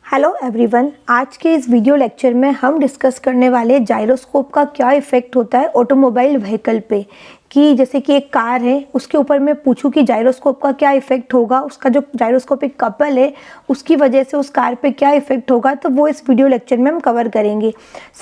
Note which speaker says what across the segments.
Speaker 1: Hello everyone, आज के इस वीडियो लेक्चर में हम डिस्कस करने वाले जायरोस्कोप का क्या इफ़ेक्ट होता है ऑटोमोबाइल व्हीकल पे। कि जैसे कि एक कार है, उसके ऊपर मैं पूछूं कि जायरोस्कोप का क्या इफ़ेक्ट होगा, उसका जो जायरोस्कोपिक कपल है उसकी वजह से उस कार पे क्या इफ़ेक्ट होगा, तो वो इस वीडियो लेक्चर में हम कवर करेंगे।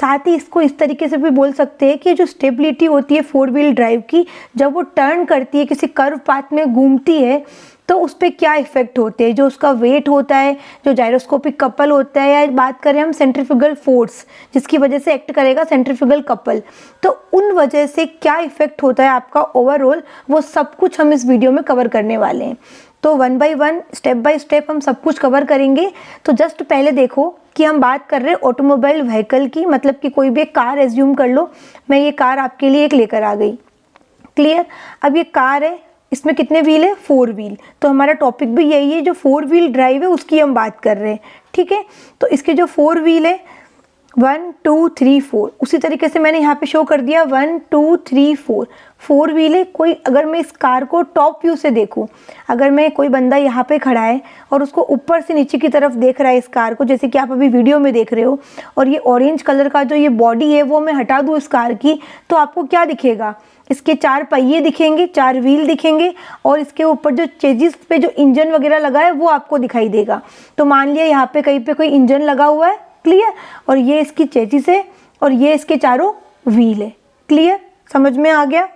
Speaker 1: साथ ही इसको इस तरीके से भी बोल सकते हैं कि जो स्टेबिलिटी होती है 4 व्हील ड्राइव की, जब वो टर्न करती है, किसी कर्व पाथ में घूमती है, तो उस पर क्या इफ़ेक्ट होते हैं, जो उसका वेट होता है, जो जायरोस्कोपिक कपल होता है, या बात करें हम सेंट्रीफ्यूगल फोर्स जिसकी वजह से एक्ट करेगा सेंट्रीफ्यूगल कपल, तो उन वजह से क्या इफ़ेक्ट होता है आपका ओवरऑल, वो सब कुछ हम इस वीडियो में कवर करने वाले हैं। तो one by one, step by step हम सब कुछ कवर करेंगे। तो जस्ट पहले देखो कि हम बात कर रहे हैं ऑटोमोबाइल व्हीकल की, मतलब कि कोई भी एक कार एज्यूम कर लो। मैं ये कार आपके लिए एक लेकर आ गई, क्लियर। अब ये कार है, इसमें कितने व्हील है? 4 व्हील। तो हमारा टॉपिक भी यही है, जो 4 व्हील ड्राइव है उसकी हम बात कर रहे हैं, ठीक है। तो इसके जो 4 व्हील है 1 2 3 4, उसी तरीके से मैंने यहाँ पे शो कर दिया 1 2 3 4 व्हील है। कोई अगर मैं इस कार को टॉप व्यू से देखूँ, अगर मैं कोई बंदा यहाँ पे खड़ा है और उसको ऊपर से नीचे की तरफ देख रहा है इस कार को, जैसे कि आप अभी वीडियो में देख रहे हो, और ये ऑरेंज कलर का जो ये बॉडी है वो मैं हटा दूँ इस कार की, तो आपको क्या दिखेगा? इसके 4 पहिए दिखेंगे, 4 व्हील दिखेंगे, और इसके ऊपर जो चेजिस पे जो इंजन वगैरह लगा है वो आपको दिखाई देगा। तो मान लिया यहाँ पे कहीं पे कोई इंजन लगा हुआ है, क्लियर, और ये इसकी चेजिस है और ये इसके चारों व्हील है, क्लियर, समझ में आ गया।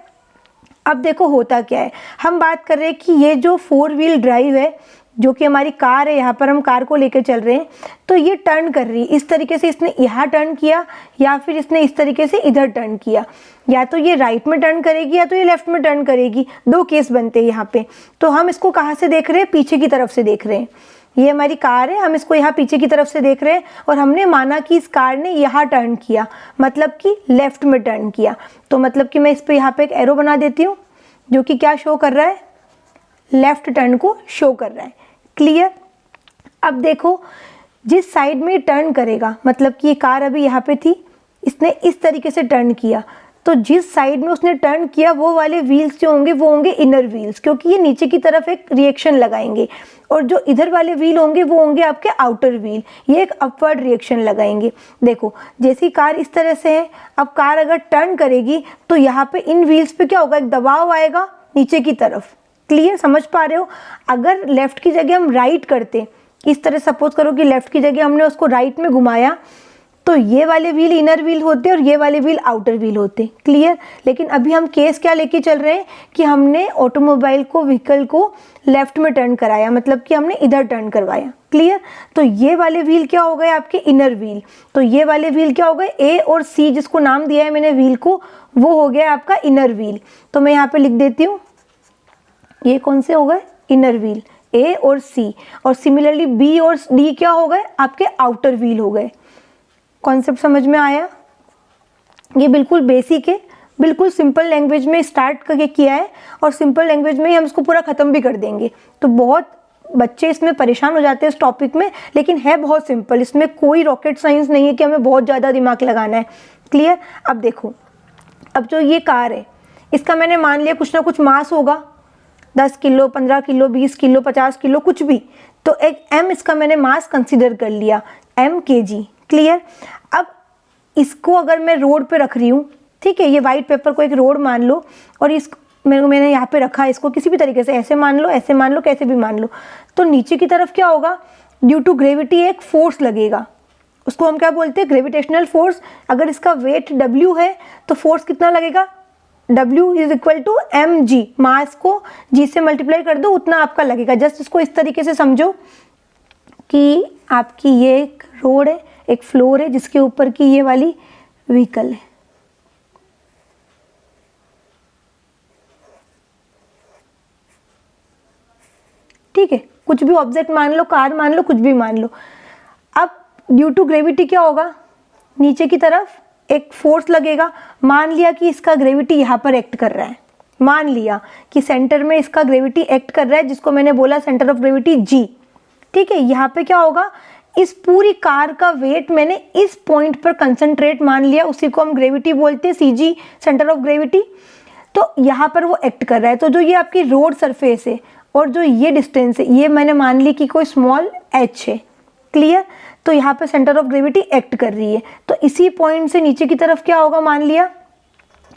Speaker 1: अब देखो होता क्या है, हम बात कर रहे हैं कि ये जो 4 व्हील ड्राइव है, जो कि हमारी कार है, यहाँ पर हम कार को लेकर चल रहे हैं, तो ये टर्न कर रही है इस तरीके से, इसने यहाँ टर्न किया या फिर इसने इस तरीके से इधर टर्न किया, या तो ये राइट में टर्न करेगी या तो ये लेफ्ट में टर्न करेगी। 2 केस बनते हैं यहाँ पे। तो हम इसको कहाँ से देख रहे हैं? पीछे की तरफ से देख रहे हैं। ये हमारी कार है, हम इसको यहाँ पीछे की तरफ से देख रहे हैं, और हमने माना कि इस कार ने यहाँ टर्न किया, मतलब कि लेफ्ट में टर्न किया। तो मतलब कि मैं इस पर यहाँ पे एक एरो बना देती हूँ, जो कि क्या शो कर रहा है? लेफ्ट टर्न को शो कर रहा है, क्लियर। अब देखो, जिस साइड में टर्न करेगा, मतलब कि ये कार अभी यहाँ पे थी, इसने इस तरीके से टर्न किया, तो जिस साइड में उसने टर्न किया वो वाले व्हील्स जो होंगे वो होंगे इनर व्हील्स, क्योंकि ये नीचे की तरफ एक रिएक्शन लगाएंगे, और जो इधर वाले व्हील होंगे वो होंगे आपके आउटर व्हील, ये एक अपवर्ड रिएक्शन लगाएंगे। देखो, जैसी कार इस तरह से है, अब कार अगर टर्न करेगी तो यहाँ पे इन व्हील्स पे क्या होगा? एक दबाव आएगा नीचे की तरफ, क्लियर, समझ पा रहे हो। अगर लेफ्ट की जगह हम राइट करते, इस तरह सपोज करो कि लेफ्ट की जगह हमने उसको राइट में घुमाया, तो ये वाले व्हील इनर व्हील होते और ये वाले व्हील आउटर व्हील होते, क्लियर। लेकिन अभी हम केस क्या लेके चल रहे हैं कि हमने ऑटोमोबाइल को, व्हीकल को लेफ्ट में टर्न कराया, मतलब कि हमने इधर टर्न करवाया, क्लियर। तो ये वाले व्हील क्या हो गए? आपके इनर व्हील। तो ये वाले व्हील क्या हो गए? ए और सी, जिसको नाम दिया है मैंने व्हील को, वो हो गया आपका इनर व्हील। तो मैं यहाँ पे लिख देती हूँ, ये कौन से हो गए? इनर व्हील, ए और सी। और सिमिलरली बी और डी क्या हो गए? आपके आउटर व्हील हो गए। कॉन्सेप्ट समझ में आया? ये बिल्कुल बेसिक है, बिल्कुल सिंपल लैंग्वेज में स्टार्ट करके किया है, और सिंपल लैंग्वेज में ही हम इसको पूरा ख़त्म भी कर देंगे। तो बहुत बच्चे इसमें परेशान हो जाते हैं इस टॉपिक में, लेकिन है बहुत सिंपल, इसमें कोई रॉकेट साइंस नहीं है कि हमें बहुत ज़्यादा दिमाग लगाना है, क्लियर। अब देखो, अब जो ये कार है, इसका मैंने मान लिया कुछ ना कुछ मास होगा, 10 किलो, 15 किलो, 20 किलो, 50 किलो, कुछ भी। तो एक m इसका मैंने मास कंसीडर कर लिया, m kg, क्लियर। अब इसको अगर मैं रोड पे रख रही हूँ, ठीक है, ये वाइट पेपर को एक रोड मान लो, और इस मैंने यहाँ पे रखा है इसको किसी भी तरीके से, ऐसे मान लो, ऐसे मान लो, कैसे भी मान लो, तो नीचे की तरफ क्या होगा? ड्यू टू ग्रेविटी एक फोर्स लगेगा, उसको हम क्या बोलते हैं? Gravitational force. अगर इसका वेट w है तो फोर्स कितना लगेगा? W is equal to mg, mass को g से मल्टीप्लाई कर दो, उतना आपका लगेगा। जस्ट इसको इस तरीके से समझो कि आपकी ये एक रोड है, एक फ्लोर है, जिसके ऊपर की ये वाली व्हीकल है, ठीक है। कुछ भी ऑब्जेक्ट मान लो, कार मान लो, कुछ भी मान लो। अब ड्यू टू ग्रेविटी क्या होगा? नीचे की तरफ एक फोर्स लगेगा। मान लिया कि इसका ग्रेविटी यहाँ पर एक्ट कर रहा है, मान लिया कि सेंटर में इसका ग्रेविटी एक्ट कर रहा है, जिसको मैंने बोला सेंटर ऑफ ग्रेविटी G, ठीक है। यहाँ पे क्या होगा? इस पूरी कार का वेट मैंने इस पॉइंट पर कंसंट्रेट मान लिया, उसी को हम ग्रेविटी बोलते हैं, CG, सेंटर ऑफ ग्रेविटी। तो यहाँ पर वो एक्ट कर रहा है। तो जो ये आपकी रोड सरफेस है और जो ये डिस्टेंस है, ये मैंने मान ली कि कोई स्मॉल h है, क्लियर। तो यहाँ पे सेंटर ऑफ ग्रेविटी एक्ट कर रही है, तो इसी पॉइंट से नीचे की तरफ क्या होगा, मान लिया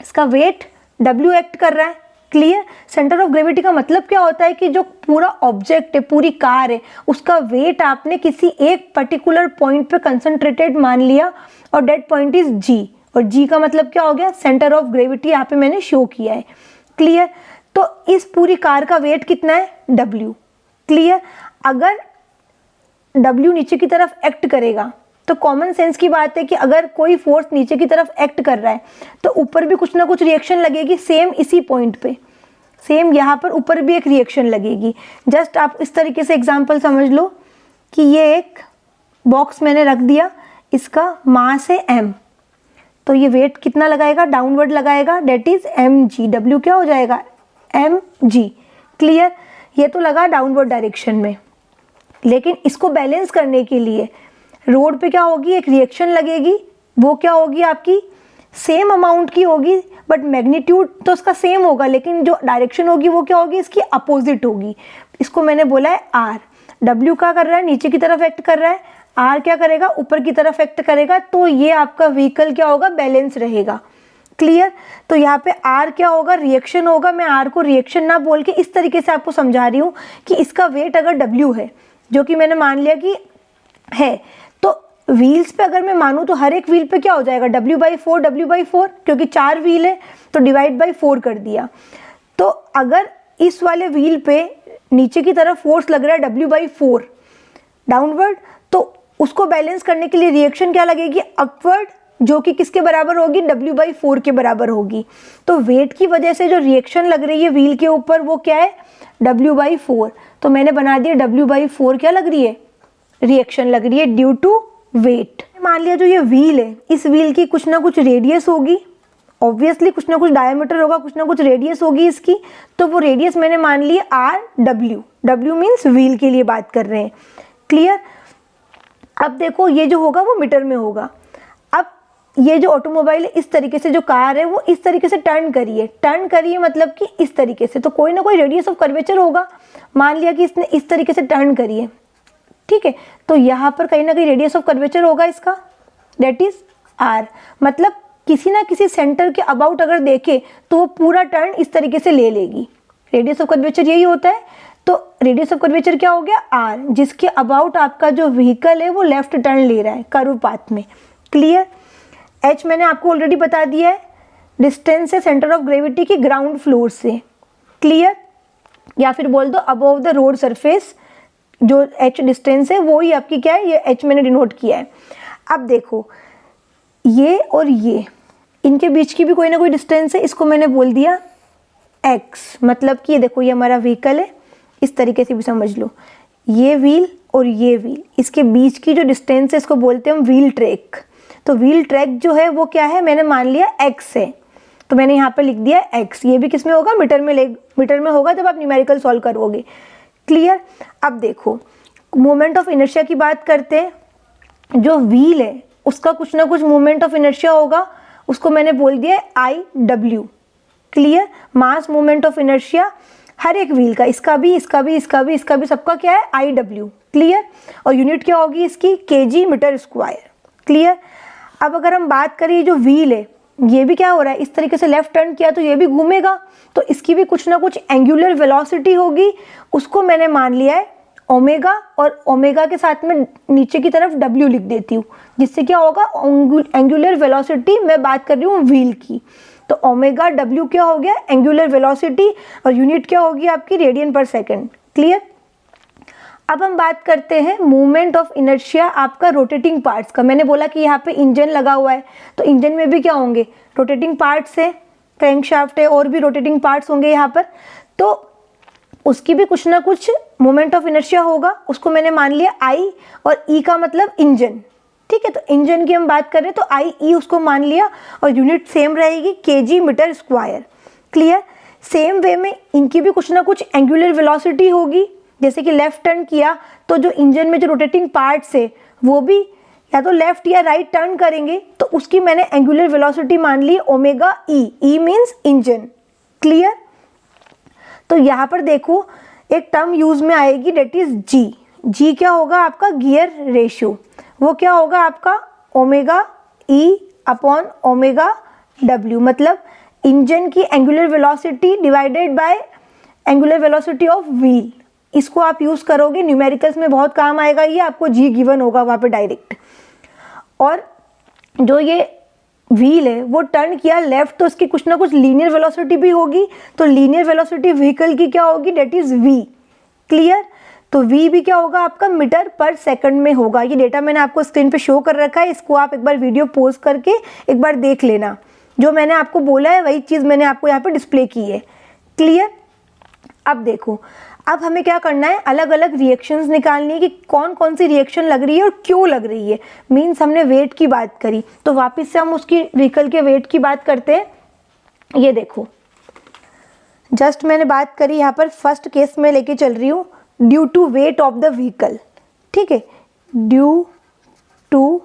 Speaker 1: इसका वेट W एक्ट कर रहा है। क्लियर। सेंटर ऑफ ग्रेविटी का मतलब क्या होता है कि जो पूरा ऑब्जेक्ट है, पूरी कार है, उसका वेट आपने किसी एक पर्टिकुलर पॉइंट पे कंसंट्रेटेड मान लिया और दैट पॉइंट इज G, और G का मतलब क्या हो गया, सेंटर ऑफ ग्रेविटी यहाँ पे मैंने शो किया है। क्लियर। तो इस पूरी कार का वेट कितना है, W। क्लियर। अगर W नीचे की तरफ एक्ट करेगा तो कॉमन सेंस की बात है कि अगर कोई फोर्स नीचे की तरफ एक्ट कर रहा है तो ऊपर भी कुछ ना कुछ रिएक्शन लगेगी, सेम इसी पॉइंट पे, सेम यहाँ पर ऊपर भी एक रिएक्शन लगेगी। जस्ट आप इस तरीके से एग्जांपल समझ लो कि ये एक बॉक्स मैंने रख दिया, इसका मास है m, तो ये वेट कितना लगाएगा, डाउनवर्ड लगाएगा, डेट इज mg। W क्या हो जाएगा, mg। क्लियर। ये तो लगा डाउनवर्ड डायरेक्शन में, लेकिन इसको बैलेंस करने के लिए रोड पे क्या होगी, एक रिएक्शन लगेगी, वो क्या होगी आपकी, सेम अमाउंट की होगी, बट मैग्नीट्यूड तो उसका सेम होगा, लेकिन जो डायरेक्शन होगी वो क्या होगी, इसकी अपोजिट होगी। इसको मैंने बोला है R। W क्या कर रहा है, नीचे की तरफ एक्ट कर रहा है, R क्या करेगा, ऊपर की तरफ एक्ट करेगा, तो ये आपका व्हीकल क्या होगा, बैलेंस रहेगा। क्लियर। तो यहाँ पे R क्या होगा, रिएक्शन होगा। मैं R को रिएक्शन ना बोल के इस तरीके से आपको समझा रही हूँ कि इसका वेट अगर W है, जो कि मैंने मान लिया कि है, तो व्हील्स पे अगर मैं मानूँ तो हर एक व्हील पे क्या हो जाएगा, W/4, क्योंकि 4 व्हील है तो डिवाइड बाई 4 कर दिया। तो अगर इस वाले व्हील पे नीचे की तरफ फोर्स लग रहा है W/4 डाउनवर्ड, तो उसको बैलेंस करने के लिए रिएक्शन क्या लगेगी, अपवर्ड, जो कि किसके बराबर होगी, W/4 के बराबर होगी। तो वेट की वजह से जो रिएक्शन लग रही है व्हील के ऊपर वो क्या है, W/4। तो मैंने बना दिया W/4 क्या लग रही है, रिएक्शन लग रही है ड्यू टू वेट। मान लिया जो ये व्हील है, इस व्हील की कुछ ना कुछ रेडियस होगी, ऑब्वियसली कुछ ना कुछ डायमीटर होगा, कुछ ना कुछ रेडियस होगी इसकी, तो वो रेडियस मैंने मान ली RW। W मीन्स व्हील के लिए बात कर रहे हैं। क्लियर। अब देखो ये जो होगा वो मीटर में होगा। अब ये जो ऑटोमोबाइल इस तरीके से, जो कार है वो इस तरीके से टर्न करिए मतलब कि इस तरीके से, तो कोई ना कोई रेडियस ऑफ कर्वेचर होगा। मान लिया कि इसने इस तरीके से टर्न करी है, ठीक है, तो यहाँ पर कहीं ना कहीं रेडियस ऑफ कर्वेचर होगा इसका, दैट इज R। मतलब किसी ना किसी सेंटर के अबाउट अगर देखे तो वो पूरा टर्न इस तरीके से ले लेगी। रेडियस ऑफ कर्वेचर यही होता है। तो रेडियस ऑफ कर्वेचर क्या हो गया, R, जिसके अबाउट आपका जो व्हीकल है वो लेफ्ट टर्न ले रहा है कर्व पाथ में। क्लियर। H मैंने आपको ऑलरेडी बता दिया है, डिस्टेंस है सेंटर ऑफ ग्रेविटी की ग्राउंड फ्लोर से। क्लियर। या फिर बोल दो अबव द रोड सरफेस, जो H डिस्टेंस है वो ही आपकी क्या है, ये H मैंने डिनोट किया है। अब देखो ये और ये, इनके बीच की भी कोई ना कोई डिस्टेंस है, इसको मैंने बोल दिया X। मतलब कि ये देखो ये हमारा व्हीकल है, इस तरीके से भी समझ लो, ये व्हील और ये व्हील, इसके बीच की जो डिस्टेंस है इसको बोलते हैं हम व्हील ट्रैक। तो व्हील ट्रैक जो है वो क्या है, मैंने मान लिया X है, तो मैंने यहाँ पे लिख दिया X। ये भी किस में होगा, मीटर में होगा जब आप न्यूमेरिकल सॉल्व करोगे। क्लियर। अब देखो मोमेंट ऑफ इनर्शिया की बात करते हैं। जो व्हील है उसका कुछ ना कुछ मोमेंट ऑफ इनर्शिया होगा, उसको मैंने बोल दिया IW। Clear. Mass moment of inertia हर एक व्हील का, इसका भी, सबका क्या है, IW। क्लियर। और यूनिट क्या होगी इसकी, kg मीटर स्क्वायर। क्लियर। अब अगर हम बात करें जो व्हील है, ये भी क्या हो रहा है, इस तरीके से लेफ्ट टर्न किया तो ये भी घूमेगा, तो इसकी भी कुछ ना कुछ एंगुलर वेलोसिटी होगी, उसको मैंने मान लिया है ओमेगा, और ओमेगा के साथ में नीचे की तरफ W लिख देती हूँ, जिससे क्या होगा, एंगुलर वेलोसिटी, मैं बात कर रही हूँ व्हील की, तो ओमेगा W क्या हो गया, एंगुलर वेलोसिटी, और यूनिट क्या होगी आपकी, रेडियन पर सेकेंड। क्लियर। अब हम बात करते हैं मूवमेंट ऑफ इनर्शिया आपका रोटेटिंग पार्ट्स का। मैंने बोला कि यहाँ पे इंजन लगा हुआ है, तो इंजन में भी क्या होंगे, रोटेटिंग पार्ट्स है, क्रैंकशाफ्ट है, और भी रोटेटिंग पार्ट्स होंगे यहाँ पर, तो उसकी भी कुछ ना कुछ मोमेंट ऑफ इनर्शिया होगा, उसको मैंने मान लिया I, और E का मतलब इंजन। ठीक है, तो इंजन की हम बात कर रहे हैं तो IE उसको मान लिया, और यूनिट सेम रहेगी kg metre square. Clear. Same way में इनकी भी कुछ ना कुछ एंगुलर वेलोसिटी होगी, जैसे कि लेफ्ट टर्न किया तो जो इंजन में जो रोटेटिंग पार्ट्स है वो भी या तो लेफ्ट या राइट टर्न करेंगे, तो उसकी मैंने एंगुलर वेलोसिटी मान ली omega E means engine. Clear. तो यहाँ पर देखो एक टर्म यूज में आएगी, डेट इज G। जी क्या होगा आपका गियर रेशियो, वो क्या होगा आपका ओमेगा ई अपॉन ओमेगा डब्ल्यू, मतलब इंजन की angular velocity divided by angular velocity of wheel. इसको आप यूज़ करोगे न्यूमेरिकल्स में, बहुत काम आएगा ये, आपको जी गिवन होगा वहाँ पे डायरेक्ट। और जो ये व्हील है वो टर्न किया लेफ्ट, तो उसकी कुछ ना कुछ लीनियर वेलोसिटी भी होगी, तो लीनियर वेलोसिटी व्हीकल की क्या होगी, डेट इज वी। क्लियर? तो वी भी क्या होगा आपका मीटर पर सेकंड में होगा। ये डेटा मैंने आपको स्क्रीन पे शो कर रखा है, इसको आप एक बार वीडियो पॉज करके एक बार देख लेना। जो मैंने आपको बोला है वही चीज़ मैंने आपको यहाँ पे डिस्प्ले की है। क्लियर? अब देखो, अब हमें क्या करना है, अलग अलग रिएक्शंस निकालनी है कि कौन कौन सी रिएक्शन लग रही है और क्यों लग रही है। मीन्स हमने वेट की बात करी, तो वापस से हम उसकी व्हीकल के वेट की बात करते हैं। ये देखो, जस्ट मैंने बात करी यहाँ पर फर्स्ट केस में लेके चल रही हूँ, due to weight of the vehicle. ठीक है, due to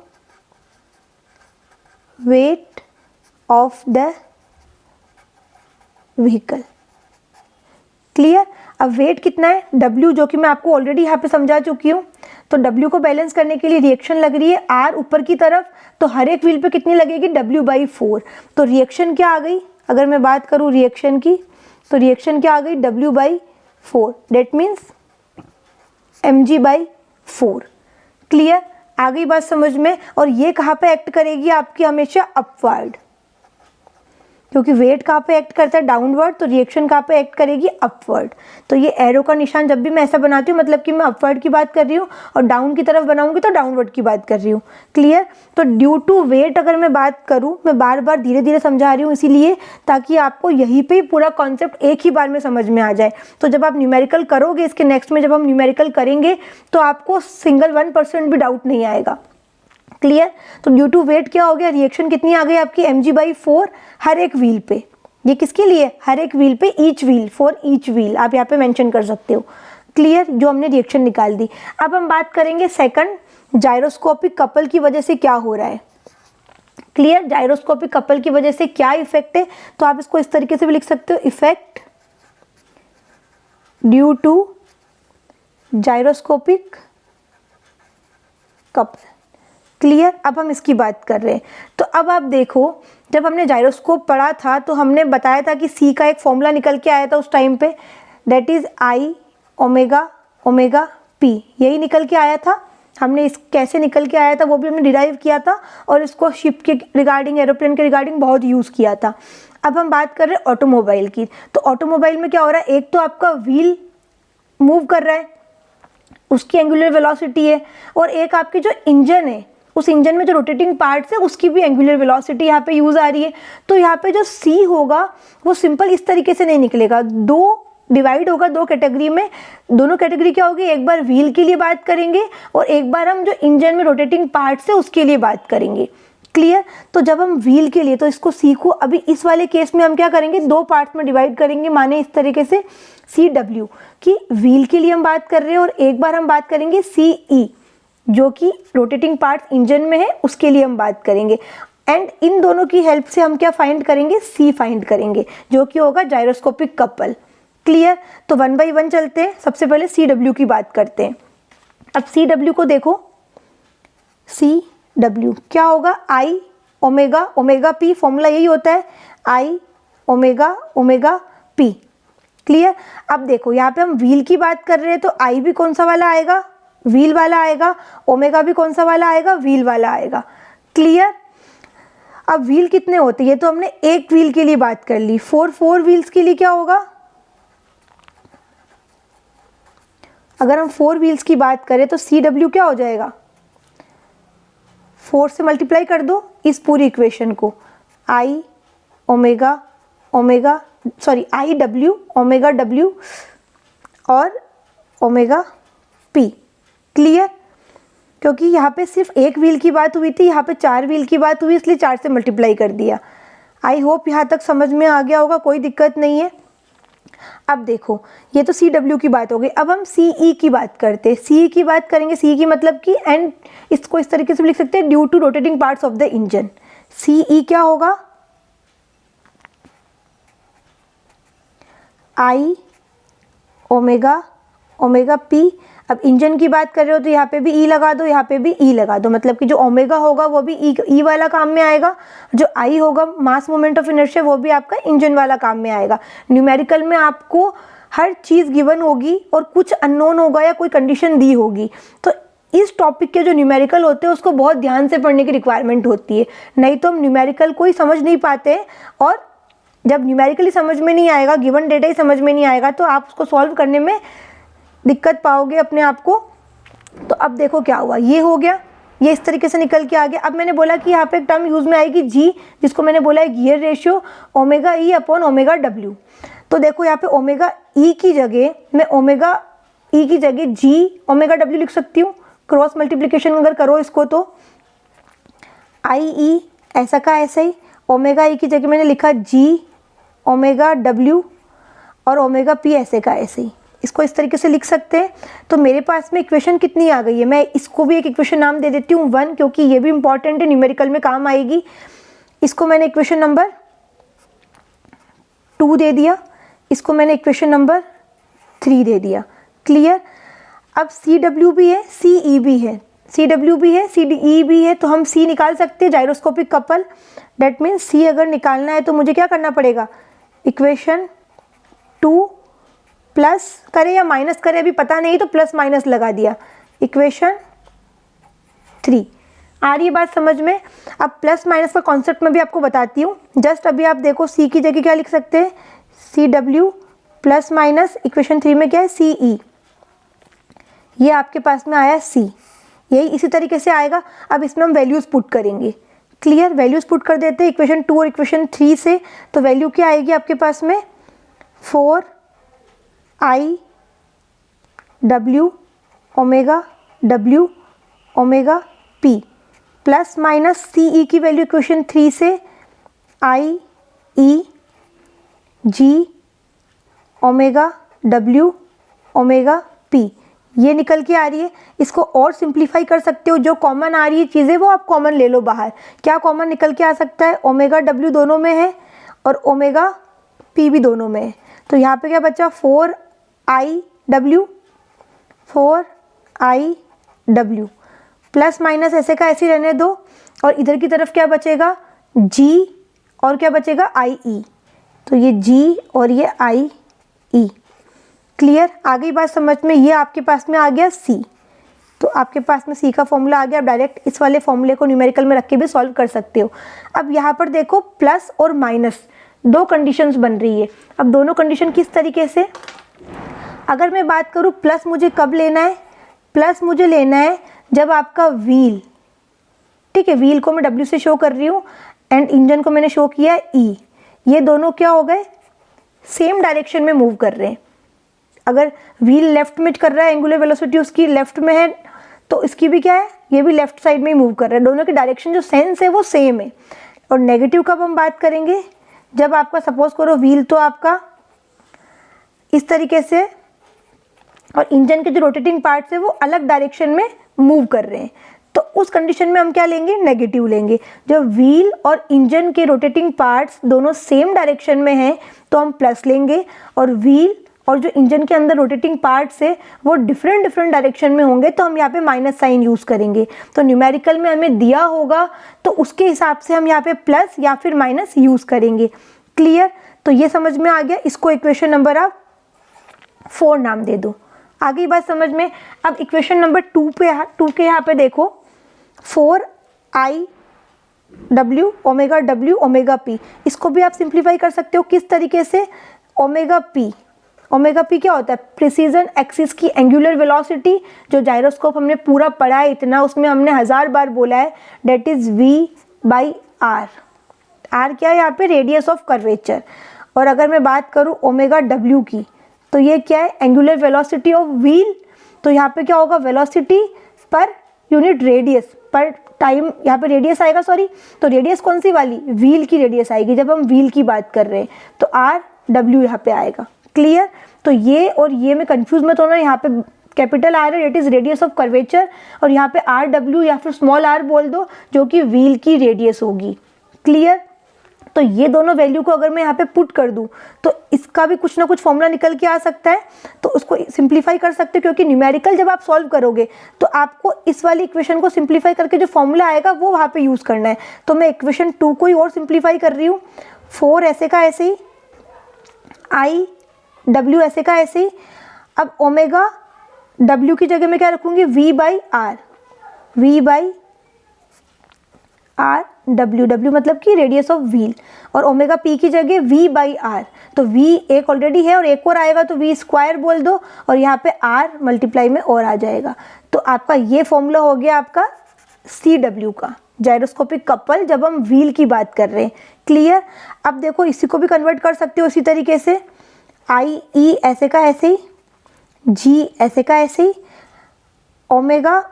Speaker 1: weight of the vehicle. Clear? अब वेट कितना है, W, जो कि मैं आपको ऑलरेडी यहाँ पे समझा चुकी हूँ। तो W को बैलेंस करने के लिए रिएक्शन लग रही है R ऊपर की तरफ, तो हर एक व्हील पे कितनी लगेगी, W/4। तो रिएक्शन क्या आ गई, अगर मैं बात करूँ रिएक्शन की, तो रिएक्शन क्या आ गई, W/4, that means mg/4। Clear? आ गई बात समझ में? और ये कहाँ पे एक्ट करेगी आपकी, हमेशा अपवर्ड, क्योंकि वेट कहाँ पे एक्ट करता है, डाउनवर्ड, तो रिएक्शन कहाँ पे एक्ट करेगी, अपवर्ड। तो ये एरो का निशान जब भी मैं ऐसा बनाती हूँ, मतलब कि मैं अपवर्ड की बात कर रही हूँ, और डाउन की तरफ बनाऊंगी तो डाउनवर्ड की बात कर रही हूँ। क्लियर? तो ड्यू टू वेट अगर मैं बात करूँ, मैं बार बार धीरे धीरे समझा रही हूँ इसीलिए, ताकि आपको यहीं पर पूरा कॉन्सेप्ट एक ही बार में समझ में आ जाए। तो जब आप न्यूमेरिकल करोगे, इसके नेक्स्ट में जब हम न्यूमेरिकल करेंगे, तो आपको सिंगल 1% भी डाउट नहीं आएगा। क्लियर? तो ड्यू टू वेट क्या हो गया, रिएक्शन कितनी आ गई आपकी, mg/4 हर एक व्हील पे। ये किसके लिए, हर एक व्हील पे, each wheel, for each wheel आप यहाँ पे मेंशन कर सकते हो। क्लियर? जो हमने रिएक्शन निकाल दी। अब हम बात करेंगे सेकंड, जायरोस्कोपिक कपल की वजह से क्या हो रहा है। क्लियर? जायरोस्कोपिक कपल की वजह से क्या इफेक्ट है, तो आप इसको इस तरीके से भी लिख सकते हो, effect due to gyroscopic couple. Clear? अब हम इसकी बात कर रहे हैं। तो अब आप देखो, जब हमने जायरोस्कोप पढ़ा था तो हमने बताया था कि सी का एक फॉर्मूला निकल के आया था उस टाइम पे, that is I omega P, यही निकल के आया था। हमने इस कैसे निकल के आया था वो भी हमने डिराइव किया था, और इसको शिप के रिगार्डिंग, एरोप्लेन के रिगार्डिंग बहुत यूज़ किया था। अब हम बात कर रहे हैं ऑटोमोबाइल की। तो ऑटोमोबाइल में क्या हो रहा है, एक तो आपका व्हील मूव कर रहा है, उसकी एंगुलर वेलोसिटी है, और एक आपकी जो इंजन है, उस इंजन में जो रोटेटिंग पार्ट्स है उसकी भी एंगुलर वेलोसिटी यहाँ पे यूज़ आ रही है। तो यहाँ पे जो C होगा वो सिंपल इस तरीके से नहीं निकलेगा, दो डिवाइड होगा दो कैटेगरी में। दोनों कैटेगरी क्या होगी, एक बार व्हील के लिए बात करेंगे और एक बार हम जो इंजन में रोटेटिंग पार्ट्स है उसके लिए बात करेंगे। क्लियर? तो जब हम व्हील के लिए, तो इसको सीखो, अभी इस वाले केस में हम क्या करेंगे, दो पार्ट्स में डिवाइड करेंगे, माने इस तरीके से CW की व्हील के लिए हम बात कर रहे हैं, और एक बार हम बात करेंगे CE जो कि रोटेटिंग पार्ट इंजन में है, उसके लिए हम बात करेंगे। एंड इन दोनों की हेल्प से हम क्या फाइंड करेंगे, C फाइंड करेंगे, जो कि होगा जायरोस्कोपिक कपल। क्लियर? तो 1 बाय 1 चलते हैं। सबसे पहले CW की बात करते हैं। अब CW को देखो, CW क्या होगा, I ओमेगा P, फॉर्मूला यही होता है, I ओमेगा P। क्लियर? अब देखो यहाँ पे हम व्हील की बात कर रहे हैं, तो I भी कौन सा वाला आएगा, व्हील वाला आएगा, ओमेगा भी कौन सा वाला आएगा, व्हील वाला आएगा। क्लियर? अब व्हील कितने होते हैं, ये तो हमने एक व्हील के लिए बात कर ली। 4 व्हील्स के लिए क्या होगा, अगर हम 4 व्हील्स की बात करें तो CW क्या हो जाएगा, 4 से मल्टीप्लाई कर दो इस पूरी इक्वेशन को, I W ओमेगा W और ओमेगा P। क्लियर? क्योंकि यहाँ पे सिर्फ एक व्हील की बात हुई थी, यहाँ पे 4 व्हील की बात हुई, इसलिए 4 से मल्टीप्लाई कर दिया। आई होप यहाँ तक समझ में आ गया होगा, कोई दिक्कत नहीं है। अब देखो, ये तो CW की बात हो गई। अब हम CE की बात करते हैं। CE की बात करेंगे, CE की मतलब कि, एंड इसको इस तरीके से लिख सकते हैं, due to rotating parts of the engine. CE क्या होगा, I ओमेगा P। अब इंजन की बात कर रहे हो तो यहाँ पे भी ई लगा दो, यहाँ पे भी ई लगा दो, मतलब कि जो ओमेगा होगा वो भी ई वाला काम में आएगा, जो आई होगा मास मोमेंट ऑफ इनर्शिया वो भी आपका इंजन वाला काम में आएगा। न्यूमेरिकल में आपको हर चीज़ गिवन होगी और कुछ अननोन होगा या कोई कंडीशन दी होगी, तो इस टॉपिक के जो न्यूमेरिकल होते हैं उसको बहुत ध्यान से पढ़ने की रिक्वायरमेंट होती है, नहीं तो हम न्यूमेरिकल को ही समझ नहीं पाते, और जब न्यूमेरिकली समझ में नहीं आएगा, गिवन डेटा ही समझ में नहीं आएगा, तो आप उसको सॉल्व करने में दिक्कत पाओगे अपने आप को। तो अब देखो क्या हुआ, ये हो गया, ये इस तरीके से निकल के आ गया। अब मैंने बोला कि यहाँ पे एक टर्म यूज में आएगी जी, जिसको मैंने बोला है गियर रेशियो ओमेगा ई अपॉन ओमेगा डब्ल्यू। तो देखो यहाँ पे ओमेगा ई की जगह मैं ओमेगा ई की जगह जी ओमेगा डब्ल्यू लिख सकती हूँ। क्रॉस मल्टीप्लिकेशन अगर करो इसको तो आई ई ऐसा का ऐसा ही, ओमेगा ई की जगह मैंने लिखा जी ओमेगा डब्ल्यू और ओमेगा पी ऐसे का ऐसे ही, इसको इस तरीके से लिख सकते हैं। तो मेरे पास में इक्वेशन कितनी आ गई है, मैं इसको भी एक इक्वेशन नाम दे देती हूँ 1, क्योंकि ये भी इंपॉर्टेंट है, न्यूमेरिकल में काम आएगी। इसको मैंने इक्वेशन नंबर 2 दे दिया, इसको मैंने इक्वेशन नंबर 3 दे दिया। क्लियर। अब सी डब्ल्यू भी है, सी ई भी है, सी डब्ल्यू भी है, सी डी ई भी है, तो हम सी निकाल सकते हैं, जाइरोस्कोपिक कपल। डेट मीन्स सी अगर निकालना है तो मुझे क्या करना पड़ेगा, इक्वेशन 2 प्लस करें या माइनस करें अभी पता नहीं, तो प्लस माइनस लगा दिया, इक्वेशन 3। आ रही है बात समझ में। अब प्लस माइनस का कॉन्सेप्ट मैं भी आपको बताती हूँ। जस्ट अभी आप देखो सी की जगह क्या लिख सकते हैं, C W plus minus equation 3 में क्या है सी ई, ये आपके पास में आया सी, यही इसी तरीके से आएगा। अब इसमें हम वैल्यूज पुट करेंगे। क्लियर, वैल्यूज पुट कर देते हैं इक्वेशन 2 और इक्वेशन 3 से। तो वैल्यू क्या आएगी आपके पास में 4 I W omega W omega P plus minus C E की वैल्यू इक्वेशन 3 से I E G omega W omega P, ये निकल के आ रही है। इसको और सिंप्लीफाई कर सकते हो, जो कॉमन आ रही है चीज़ें वो आप कॉमन ले लो बाहर। क्या कॉमन निकल के आ सकता है, ओमेगा डब्ल्यू दोनों में है और ओमेगा पी भी दोनों में है। तो यहाँ पे क्या बचा 4 आई डब्ल्यू प्लस माइनस ऐसे का ऐसे रहने दो, और इधर की तरफ क्या बचेगा जी और क्या बचेगा आई ई, तो ये जी और ये आई ई। क्लियर, आ गई बात समझ में। ये आपके पास में आ गया सी, तो आपके पास में सी का फॉर्मूला आ गया। आप डायरेक्ट इस वाले फॉर्मूले को न्यूमेरिकल में रख के भी सॉल्व कर सकते हो। अब यहाँ पर देखो प्लस और माइनस दो कंडीशंस बन रही है। अब दोनों कंडीशन किस तरीके से, अगर मैं बात करूँ प्लस मुझे कब लेना है, प्लस मुझे लेना है जब आपका व्हील, ठीक है, व्हील को मैं डब्ल्यू से शो कर रही हूँ एंड इंजन को मैंने शो किया है ई, ये दोनों क्या हो गए सेम डायरेक्शन में मूव कर रहे हैं। अगर व्हील लेफ्ट में कर रहा है, एंगुलर वेलोसिटी उसकी लेफ्ट में है, तो इसकी भी क्या है, ये भी लेफ्ट साइड में ही मूव कर रहा है। दोनों की डायरेक्शन जो सेंस है वो सेम है। और नेगेटिव कब हम बात करेंगे, जब आपका सपोज करो व्हील तो आपका इस तरीके से और इंजन के जो रोटेटिंग पार्ट्स है वो अलग डायरेक्शन में मूव कर रहे हैं, तो उस कंडीशन में हम क्या लेंगे, नेगेटिव लेंगे। जब व्हील और इंजन के रोटेटिंग पार्ट्स दोनों सेम डायरेक्शन में हैं तो हम प्लस लेंगे, और व्हील और जो इंजन के अंदर रोटेटिंग पार्ट्स है वो डिफरेंट डायरेक्शन में होंगे तो हम यहाँ पे माइनस साइन यूज़ करेंगे। तो न्यूमेरिकल में हमें दिया होगा तो उसके हिसाब से हम यहाँ पे प्लस या फिर माइनस यूज़ करेंगे। क्लियर, तो ये समझ में आ गया। इसको इक्वेशन नंबर आप 4 नाम दे दो। आ गई बात समझ में। अब इक्वेशन नंबर 2 के यहाँ पे देखो 4 आई डब्ल्यू ओमेगा पी, इसको भी आप सिंप्लीफाई कर सकते हो। किस तरीके से, ओमेगा पी क्या होता है, प्रिसीजन एक्सिस की एंगुलर वेलोसिटी। जो जाइरोस्कोप हमने पूरा पढ़ा है इतना, उसमें हमने 1000 बार बोला है, that is V by R. R क्या है यहाँ पे, रेडियस ऑफ कर्वेचर। और अगर मैं बात करूँ ओमेगा डब्ल्यू की, तो ये क्या है, एंगुलर वेलोसिटी ऑफ व्हील। तो यहाँ पे क्या होगा, वेलोसिटी पर यूनिट रेडियस पर टाइम, यहाँ पे रेडियस आएगा, सॉरी, तो रेडियस कौन सी वाली, व्हील की रेडियस आएगी जब हम व्हील की बात कर रहे हैं, तो आर डब्ल्यू यहाँ पे आएगा। क्लियर, तो ये और ये में कंफ्यूज मत होना, यहाँ पे कैपिटल आर है, it is radius of curvature, और यहाँ पे आर डब्ल्यू या फिर स्मॉल आर बोल दो जो कि व्हील की रेडियस होगी। क्लियर, तो ये दोनों वैल्यू को अगर मैं यहाँ पे पुट कर दूँ तो इसका भी कुछ ना कुछ फॉर्मूला निकल के आ सकता है। तो उसको सिंप्लीफाई कर सकते हो, क्योंकि न्यूमेरिकल जब आप सॉल्व करोगे तो आपको इस वाली इक्वेशन को सिंप्लीफाई करके जो फॉर्मूला आएगा वो वहाँ पे यूज़ करना है। तो मैं इक्वेशन 2 को ही और सिंप्लीफाई कर रही हूँ। 4 ऐसे का ऐसे ही, आई डब्ल्यू ऐसे का ऐसे ही। अब ओमेगा डब्ल्यू की जगह मैं क्या रखूँगी, V by R, V by R W, W मतलब कि रेडियस ऑफ व्हील, और ओमेगा पी की जगह वी बाई आर। तो वी एक ऑलरेडी है और एक और आएगा तो वी स्क्वायर बोल दो, और यहाँ पे आर मल्टीप्लाई में और आ जाएगा। तो आपका ये फॉर्मूला हो गया आपका सी डब्ल्यू का, जायरोस्कोपिक कपल, जब हम व्हील की बात कर रहे हैं। क्लियर। अब देखो इसी को भी कन्वर्ट कर सकते हो इसी तरीके से, आई ई ऐसे का ऐसे ही, जी ऐसे का ऐसे ही, ओमेगा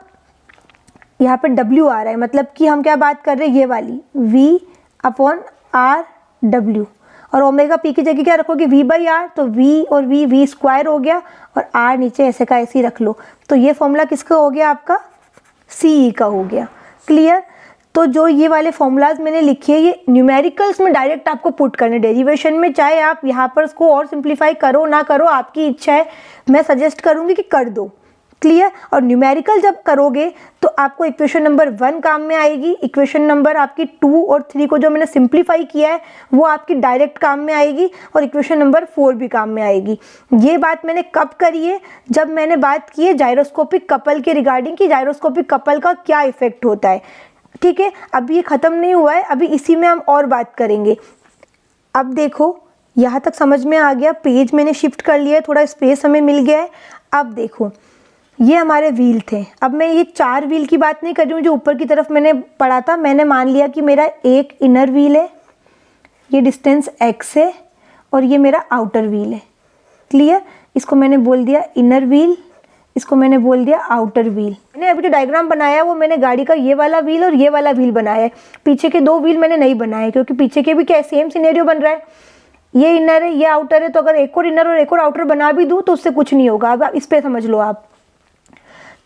Speaker 1: यहाँ पे डब्ल्यू आ रहा है, मतलब कि हम क्या बात कर रहे हैं, ये वाली v अपॉन आर डब्ल्यू, और ओमेगा पी की जगह क्या रखोगे, v बाई आर। तो v और v स्क्वायर हो गया, और r नीचे ऐसे का ऐसे ही रख लो। तो ये फॉर्मूला किसका हो गया, आपका सी का हो गया। क्लियर। तो जो ये वाले फॉर्मूलाज मैंने लिखे हैं ये न्यूमेरिकल्स में डायरेक्ट आपको पुट करने, डेरिवेशन में चाहे आप यहाँ पर इसको और सिंप्लीफाई करो ना करो, आपकी इच्छा है, मैं सजेस्ट करूँगी कि कर दो। क्लियर। और न्यूमेरिकल जब करोगे तो आपको इक्वेशन नंबर 1 काम में आएगी, इक्वेशन नंबर आपकी 2 और 3 को जो मैंने सिंप्लीफाई किया है वो आपकी डायरेक्ट काम में आएगी, और इक्वेशन नंबर 4 भी काम में आएगी। ये बात मैंने कब करी है, जब मैंने बात की है जायरोस्कोपिक कपल के रिगार्डिंग कि जायरोस्कोपिक कपल का क्या इफेक्ट होता है। ठीक है, अभी ये ख़त्म नहीं हुआ है, अभी इसी में हम और बात करेंगे। अब देखो यहाँ तक समझ में आ गया, पेज मैंने शिफ्ट कर लिया है, थोड़ा स्पेस हमें मिल गया है। अब देखो ये हमारे व्हील थे, अब मैं ये 4 व्हील की बात नहीं कर रही हूँ जो ऊपर की तरफ मैंने पढ़ा था। मैंने मान लिया कि मेरा एक इनर व्हील है, ये डिस्टेंस x है, और ये मेरा आउटर व्हील है। क्लियर। इसको मैंने बोल दिया इनर व्हील, इसको मैंने बोल दिया आउटर व्हील। मैंने अभी जो डायग्राम बनाया वो मैंने गाड़ी का ये वाला व्हील और ये वाला व्हील बनाया है, पीछे के 2 व्हील मैंने नहीं बनाए, क्योंकि पीछे के भी क्या सेम सिनेरियो बन रहा है, ये इनर है ये आउटर है, तो अगर एक और इनर और एक और आउटर बना भी दूँ तो उससे कुछ नहीं होगा। अब इस पर समझ लो आप।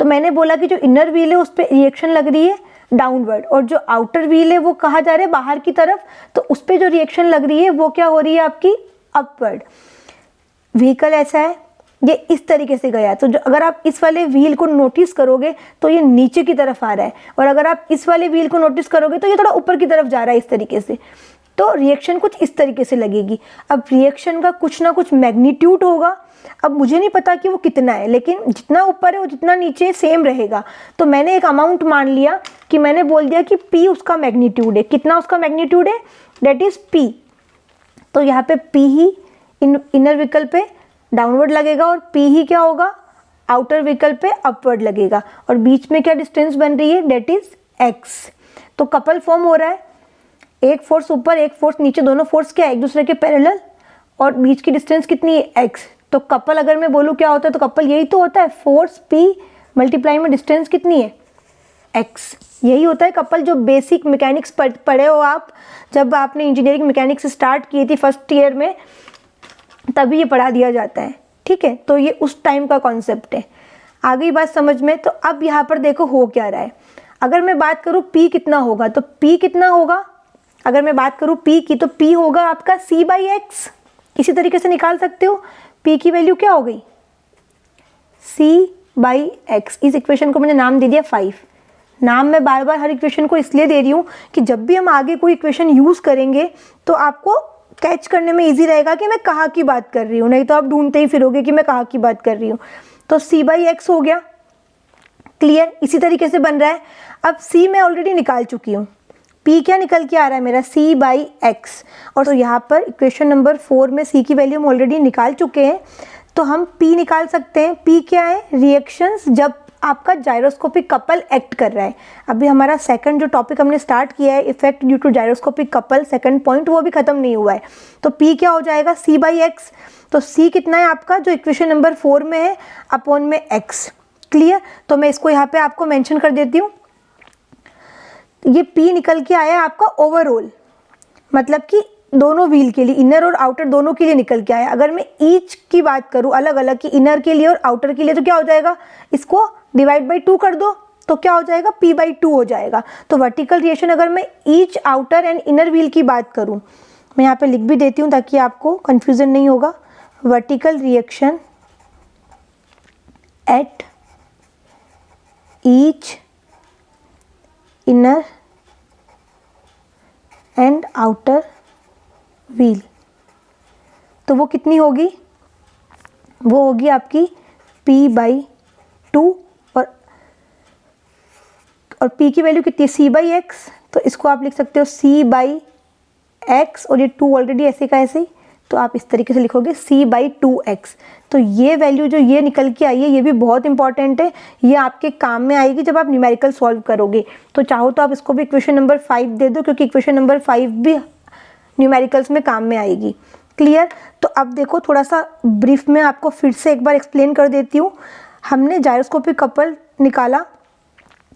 Speaker 1: तो मैंने बोला कि जो इनर व्हील है उस पर रिएक्शन लग रही है डाउनवर्ड, और जो आउटर व्हील है वो कहाँ जा रहे हैं, बाहर की तरफ, तो उस पर जो रिएक्शन लग रही है वो क्या हो रही है आपकी, अपवर्ड। व्हीकल ऐसा है, ये इस तरीके से गया, तो जो अगर आप इस वाले व्हील को नोटिस करोगे तो ये नीचे की तरफ आ रहा है, और अगर आप इस वाले व्हील को नोटिस करोगे तो ये थोड़ा ऊपर की तरफ जा रहा है इस तरीके से। तो रिएक्शन कुछ इस तरीके से लगेगी। अब रिएक्शन का कुछ ना कुछ मैग्नीट्यूड होगा, अब मुझे नहीं पता कि वो कितना है, लेकिन जितना ऊपर है वो जितना नीचे सेम रहेगा। तो मैंने एक अमाउंट मान लिया कि मैंने बोल दिया कि P उसका मैग्नीट्यूड है। कितना उसका मैग्नीट्यूड है, डेट इज P। तो यहाँ पे P ही इनर व्हीकल पे डाउनवर्ड लगेगा, और P ही क्या होगा, आउटर व्हीकल पे अपवर्ड लगेगा, और बीच में क्या डिस्टेंस बन रही है, डेट इज x। तो कपल फॉर्म हो रहा है, एक फोर्स ऊपर एक फोर्स नीचे, दोनों फोर्स क्या है, एक दूसरे के पैरेलल, और बीच की डिस्टेंस कितनी है, x। तो कपल अगर मैं बोलूँ क्या होता है, तो कपल यही तो होता है, फोर्स P मल्टीप्लाई में डिस्टेंस कितनी है, x। यही होता है कपल। जो बेसिक मैकेनिक्स पढ़े हो आप, जब आपने इंजीनियरिंग मैकेनिक्स स्टार्ट की थी फर्स्ट ईयर में, तभी ये पढ़ा दिया जाता है। ठीक है, तो ये उस टाइम का कॉन्सेप्ट है। आ गई बात समझ में। तो अब यहाँ पर देखो हो क्या रहा है, अगर मैं बात करूँ P कितना होगा, तो P कितना होगा, अगर मैं बात करूँ P की, तो P होगा आपका C बाई एक्स। इसी तरीके से निकाल सकते हो, P की वैल्यू क्या हो गई, C बाई एक्स। इस इक्वेशन को मैंने नाम दे दिया 5। नाम मैं बार बार हर इक्वेशन को इसलिए दे रही हूँ कि जब भी हम आगे कोई इक्वेशन यूज़ करेंगे तो आपको कैच करने में इजी रहेगा कि मैं कहाँ की बात कर रही हूँ, नहीं तो आप ढूंढते ही फिरोगे कि मैं कहाँ की बात कर रही हूँ। तो C बाई एक्स हो गया। क्लियर। इसी तरीके से बन रहा है। अब C मैं ऑलरेडी निकाल चुकी हूँ, P क्या निकल के आ रहा है मेरा, C बाई एक्स। और तो यहाँ पर इक्वेशन नंबर 4 में C की वैल्यू हम ऑलरेडी निकाल चुके हैं, तो हम P निकाल सकते हैं। P क्या है, रिएक्शंस जब आपका जायरोस्कोपिक कपल एक्ट कर रहा है। अभी हमारा सेकंड जो टॉपिक हमने स्टार्ट किया है, effect due to gyroscopic couple, second point, वो भी खत्म नहीं हुआ है। तो P क्या हो जाएगा, C बाई एक्स। तो C कितना है आपका, जो इक्वेशन नंबर 4 में है, अपॉन में x। क्लियर। तो मैं इसको यहाँ पे आपको मेंशन कर देती हूँ। ये P निकल के आया आपका ओवरऑल, मतलब कि दोनों व्हील के लिए, इनर और आउटर दोनों के लिए निकल के आया। अगर मैं ईच की बात करूं अलग अलग, कि इनर के लिए और आउटर के लिए, तो क्या हो जाएगा, इसको डिवाइड बाई 2 कर दो, तो क्या हो जाएगा, p/2 हो जाएगा। तो वर्टिकल रिएक्शन अगर मैं each outer and inner wheel की बात करूं, मैं यहाँ पे लिख भी देती हूँ ताकि आपको कंफ्यूजन नहीं होगा। Vertical reaction at each inner and outer wheel, तो वो कितनी होगी, वो होगी आपकी p/2 और p की वैल्यू कितनी है, c/x, तो इसको आप लिख सकते हो c/x और ये 2 ऑलरेडी ऐसे का ऐसे ही, तो आप इस तरीके से लिखोगे c/2x। तो ये वैल्यू जो ये निकल के आई है ये भी बहुत इंपॉर्टेंट है, ये आपके काम में आएगी जब आप न्यूमेरिकल सॉल्व करोगे। तो चाहो तो आप इसको भी इक्वेशन नंबर 5 दे दो, क्योंकि इक्वेशन नंबर 5 भी न्यूमेरिकल्स में काम में आएगी। क्लियर। तो अब देखो थोड़ा सा ब्रीफ में आपको फिर से एक बार एक्सप्लेन कर देती हूँ। हमने जायरोस्कोपिक कपल निकाला,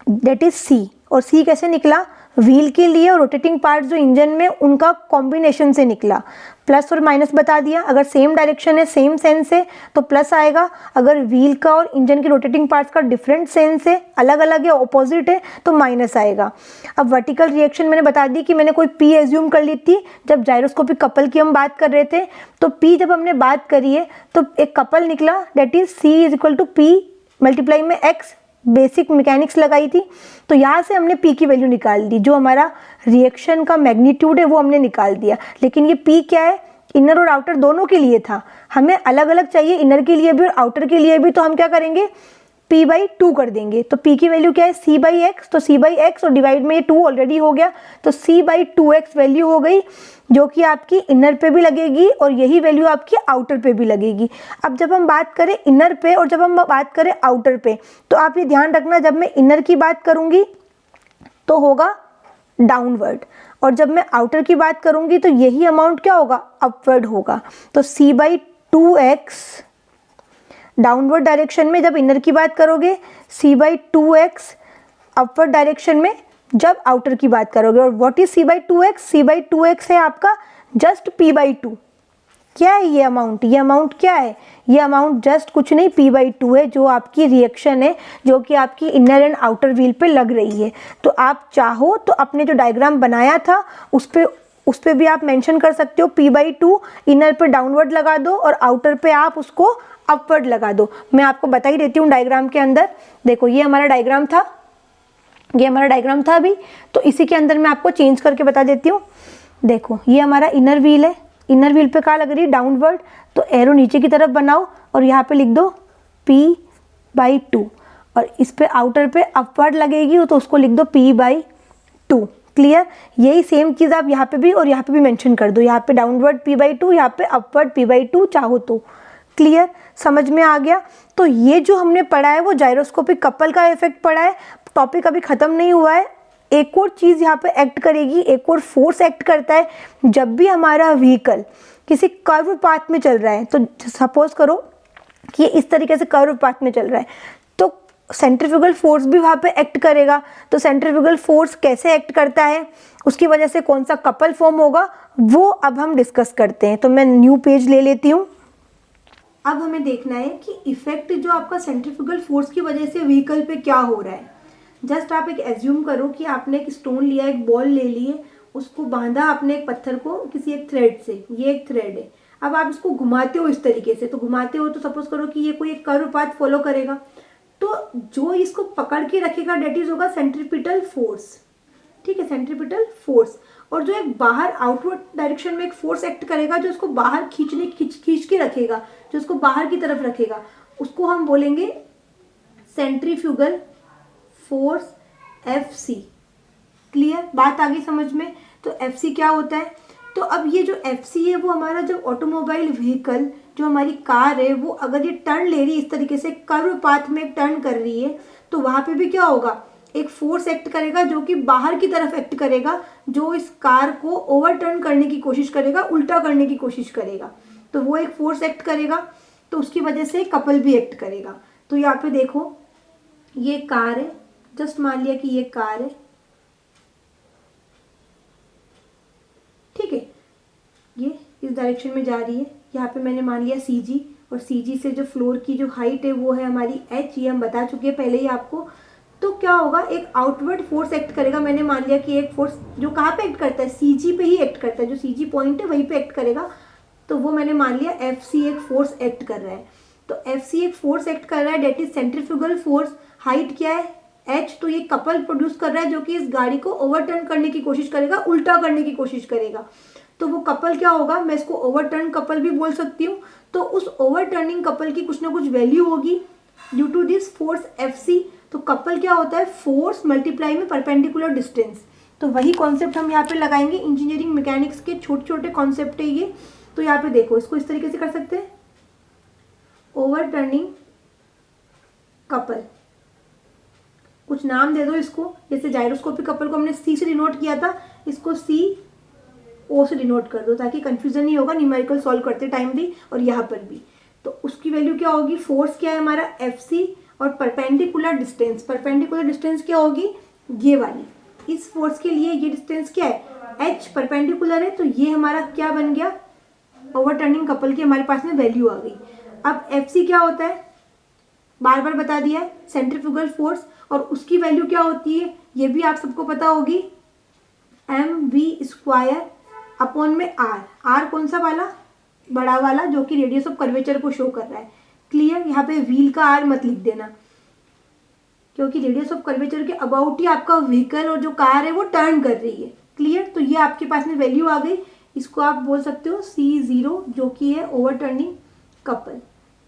Speaker 1: दैट इज सी, और सी कैसे निकला, व्हील के लिए और रोटेटिंग पार्ट जो इंजन में उनका कॉम्बिनेशन से निकला। प्लस और माइनस बता दिया, अगर सेम डायरेक्शन है सेम सेंस है तो प्लस आएगा, अगर व्हील का और इंजन के रोटेटिंग पार्ट्स का डिफरेंट सेंस है, अलग अलग है, ऑपोजिट है, तो माइनस आएगा। अब वर्टिकल रिएक्शन मैंने बता दी कि मैंने कोई पी एज्यूम कर ली थी जब जायरोस्कोपिक कपल की हम बात कर रहे थे। तो पी जब हमने बात करी है तो एक कपल निकला, that is C is equal to P multiply में एक्स, बेसिक मैकेनिक्स लगाई थी। तो यहाँ से हमने P की वैल्यू निकाल दी, जो हमारा रिएक्शन का मैग्नीट्यूड है वो हमने निकाल दिया। लेकिन ये P क्या है, इनर और आउटर दोनों के लिए था, हमें अलग अलग चाहिए, इनर के लिए भी और आउटर के लिए भी। तो हम क्या करेंगे, p/2 कर देंगे। तो p की वैल्यू क्या है, c/x, तो c/x और डिवाइड में ये 2 ऑलरेडी हो गया, तो c/2x वैल्यू हो गई, जो कि आपकी इनर पे भी लगेगी और यही वैल्यू आपकी आउटर पे भी लगेगी। अब जब हम बात करें इनर पे और जब हम बात करें आउटर पे, तो आप ये ध्यान रखना, जब मैं इनर की बात करूंगी तो होगा डाउनवर्ड, और जब मैं आउटर की बात करूंगी तो यही अमाउंट क्या होगा, अपवर्ड होगा। तो c/2x डाउनवर्ड डायरेक्शन में जब इनर की बात करोगे, c/2x अपवर्ड डायरेक्शन में जब आउटर की बात करोगे। और व्हाट इज c/2x, c/2x है आपका जस्ट p/2। क्या है ये अमाउंट, ये अमाउंट क्या है, ये अमाउंट जस्ट कुछ नहीं p/2 है, जो आपकी रिएक्शन है, जो कि आपकी इनर एंड आउटर व्हील पे लग रही है। तो आप चाहो तो अपने जो डायग्राम बनाया था उस पे भी आप मेंशन कर सकते हो p/2, इनर पे डाउनवर्ड लगा दो और आउटर पे आप उसको अपवर्ड लगा दो। मैं आपको बता ही देती हूँ डायग्राम के अंदर। देखो ये हमारा डायग्राम था, ये हमारा डायग्राम था अभी, तो इसी के अंदर मैं आपको चेंज करके बता देती हूँ। देखो ये हमारा इनर व्हील है, इनर व्हील पे क्या लग रही है, डाउनवर्ड, तो एरो नीचे की तरफ बनाओ और यहाँ पे लिख दो p/2, और इस पे आउटर पे अपवर्ड लगेगी तो उसको लिख दो p/2। क्लियर। यही सेम चीज़ आप यहाँ पे भी और यहाँ पे भी मेंशन कर दो, यहाँ पे डाउनवर्ड p/2, यहाँ पे अपवर्ड p/2 चाहो तो। क्लियर, समझ में आ गया। तो ये जो हमने पढ़ा है वो जायरोस्कोपिक कपल का इफेक्ट पढ़ा है, टॉपिक अभी खत्म नहीं हुआ है। एक और चीज़ यहाँ पे एक्ट करेगी, एक और फोर्स एक्ट करता है जब भी हमारा व्हीकल किसी कर्व पाथ में चल रहा है। तो सपोज करो कि ये इस तरीके से कर्व पाथ में चल रहा है, तो सेंट्रीफ्यूगल फोर्स भी वहाँ पे एक्ट करेगा। तो सेंट्रीफ्यूगल फोर्स कैसे एक्ट करता है, उसकी वजह से कौन सा कपल फॉर्म होगा, वो अब हम डिस्कस करते हैं। तो मैं न्यू पेज ले लेती हूँ। अब हमें देखना है कि इफेक्ट जो आपका सेंट्रीफ्यूगल फोर्स की वजह से व्हीकल पे क्या हो रहा है। जस्ट आप एक एज्यूम करो कि आपने एक स्टोन लिया, एक बॉल ले लिए, उसको बांधा आपने एक पत्थर को किसी एक थ्रेड से, ये एक थ्रेड है। अब आप इसको घुमाते हो इस तरीके से, तो घुमाते हो तो सपोज करो कि ये कोई एक कर्व पाथ फॉलो करेगा, तो जो इसको पकड़ के रखेगा डेट इज होगा सेंट्रीपिटल फोर्स। ठीक है, सेंट्रीपिटल फोर्स। और जो एक बाहर आउटवर्ड डायरेक्शन में एक फोर्स एक्ट करेगा, जो उसको बाहर खींच के रखेगा, जो उसको बाहर की तरफ रखेगा, उसको हम बोलेंगे सेंट्रीफ्यूगल फोर्स Fc। क्लियर, बात आ गई समझ में। तो Fc क्या होता है, तो अब ये जो Fc है वो हमारा जब ऑटोमोबाइल व्हीकल, जो हमारी कार है, वो अगर ये टर्न ले रही है इस तरीके से, कर्व पाथ में टर्न कर रही है, तो वहां पे भी क्या होगा, एक फोर्स एक्ट करेगा जो कि बाहर की तरफ एक्ट करेगा, जो इस कार को ओवरटर्न करने की कोशिश करेगा, उल्टा करने की कोशिश करेगा। तो वो एक फोर्स एक्ट करेगा, तो उसकी वजह से कपल भी एक्ट करेगा। तो यहाँ पे देखो ये कार है, जस्ट मान लिया कि ये कार है, ठीक है, ये इस डायरेक्शन में जा रही है। यहाँ पे मैंने मान लिया CG, और CG से जो फ्लोर की जो हाइट है वो है हमारी h, ये हम बता चुके हैं पहले ही आपको। तो क्या होगा, एक आउटवर्ड फोर्स एक्ट करेगा। मैंने मान लिया कि एक फोर्स जो कहाँ पे एक्ट करता है, CG पे ही एक्ट करता है, जो CG पॉइंट है वहीं पे एक्ट करेगा। तो वो मैंने मान लिया FC एक फोर्स एक्ट कर रहा है। तो FC एक फोर्स एक्ट कर रहा है, that is centrifugal force. Height क्या है, H। तो ये कपल प्रोड्यूस कर रहा है जो कि इस गाड़ी को ओवरटर्न करने की कोशिश करेगा, उल्टा करने की कोशिश करेगा। तो वो कपल क्या होगा, मैं इसको ओवरटर्न कपल भी बोल सकती हूँ। तो उस ओवरटर्निंग कपल की कुछ ना कुछ वैल्यू होगी due to this force FC। तो कपल क्या होता है, फोर्स मल्टीप्लाई में परपेंडिकुलर डिस्टेंस। तो वही कॉन्सेप्ट हम यहाँ पे लगाएंगे। इंजीनियरिंग मैकेनिक्स के छोटे छोटे कॉन्सेप्ट है ये। तो यहाँ पे देखो, इसको इस तरीके से कर सकते हैं, ओवरटर्निंग कपल। कुछ नाम दे दो इसको, जैसे जाइरोस्कोपिक कपल को हमने C से डिनोट किया था, इसको CO से डिनोट कर दो ताकि कंफ्यूजन नहीं होगा न्यूमेरिकल सॉल्व करते टाइम भी और यहाँ पर भी। तो उसकी वैल्यू क्या होगी, फोर्स क्या है हमारा FC, और परपेंडिकुलर डिस्टेंस, परपेंडिकुलर डिस्टेंस क्या होगी, ये वाली। इस फोर्स के लिए ये डिस्टेंस क्या है, H परपेंडिकुलर है। तो ये हमारा क्या बन गया, ओवरटर्निंग कपल की हमारे पास में वैल्यू आ गई। अब FC क्या होता है, बार बार बता दिया है, सेंट्रीफ्यूगल फोर्स। और उसकी वैल्यू क्या होती है, ये भी आप सबको पता होगी, mv² अपॉन में R कौन सा वाला, बड़ा वाला, जो कि रेडियस ऑफ कर्वेचर को शो कर रहा है। क्लियर, यहाँ पे व्हील का R मत लिख देना, क्योंकि रेडियस ऑफ कर्वेचर के अबाउट ही आपका व्हीकल और जो कार है वो टर्न कर रही है। क्लियर, तो ये आपके पास में वैल्यू आ गई। इसको आप बोल सकते हो C0, जो कि है ओवरटर्निंग कपल।